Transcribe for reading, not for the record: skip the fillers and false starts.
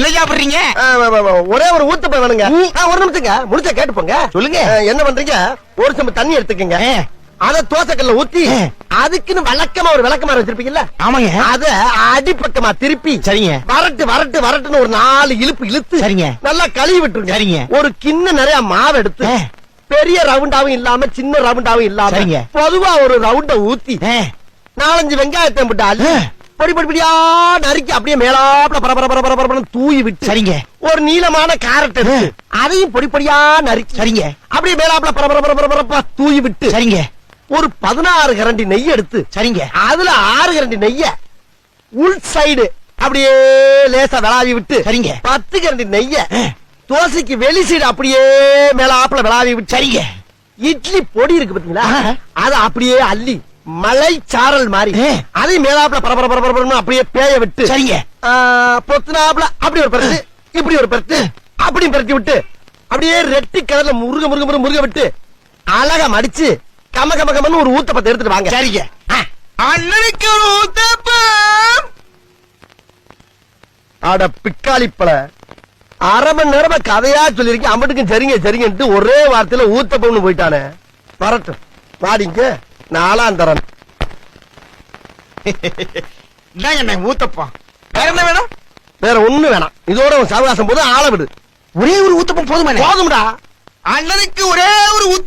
என்ன சாப்பிடுறீங்க? ஒரே ஒரு ஊத்தப்ப வேணுங்க. ஒரு நிமிஷங்க முடிச்ச கேட்டு போங்க. சொல்லுங்க. என்ன பண்றீங்க? ஒரு சம்பு தண்ணி எடுத்துக்கங்க. அத தோசைக்கல்ல ஊத்தி அதுக்குன்னு வழக்கமா ஒரு விளக்கமாறு வச்சிருப்பீங்கல்ல? ஆமாங்க. அத அடிப்பக்கமா திருப்பி சரிங்க. வரட்டுன்னு ஒரு 4 இழுப்பு இழுத்து சரிங்க. நல்லா கழுவி விட்டுருங்க. சரிங்க. ஒரு கிண்ண நிறைய மாவு எடுத்து பெரிய ரவுண்டாவும் இல்லாம சின்ன ரவுண்டாவும் இல்லாம சரிங்க. பொதுவா ஒரு ரவுண்ட ஊத்தி 4-5 வெங்காயத்தை போட்டு அள்ளி பொடி பொடியா நறுக்கி அப்படியே மேலாப்ல பரபர தூவி விட்டு சரிங்க. ஒரு நீளமான கேரட் எடுத்து அதையும் பொடி பொடியா நறுக்கி சரிங்க. அப்படியே மேலாப்ல பரபர தூவி விட்டு சரிங்க. ஒரு 16 கரண்டி நெய் எடுத்து சரிங்க. அதுல 6 கரண்டி நெய்ய உள் சைடு அப்படியே லேசா விளாவி விட்டு சரிங்க. 10 கரண்டி நெய்ய தோசைக்கு வெளி சைடு அப்படியே மேலாப்ல விளாவி விட்டு சரிங்க. இட்லி பொடி இருக்கு பாத்தீங்களா? அத அப்படியே அள்ளி மலை சாரல் மாதிரி அதை மேலாப்ல பரபர அப்படியே பேய விட்டு சரிங்க. பொத்துனாப்ல அப்படி ஒரு பரட்டு இப்படி ஒரு பரட்டு அப்படி பரட்டி விட்டு அப்படியே ரெட்டி கலர்ல முருக விட்டு அழகா மடிச்சு கமன்னு ஒரு ஊத்தப்பத்தை எடுத்துட்டு வாங்க. சரிங்க. அண்ணனுக்கு ஒரு ஊத்தப்பம். அட பிக்காளிப்பழ 1/2 மணி நேரமா கதையா சொல்லிருக்கேன். அம்பட்டுக்கும் சரிங்க ஒரே வார்த்தையில ஊத்தப்பம்னு போயிட்டானே. வரட்டும் வாடிங்க, நாலாம் தரன். ஊத்தப்பம். வேற என்ன வேணும்? வேற ஒண்ணு வேணாம். இதோட உன் சவகாசம் போது ஆள விடு. ஒரே ஒரு ஊத்தப்பம் போதுமாடா? போதும்டா. அண்ணனுக்கு ஒரே ஒரு ஊத்தப்பம்.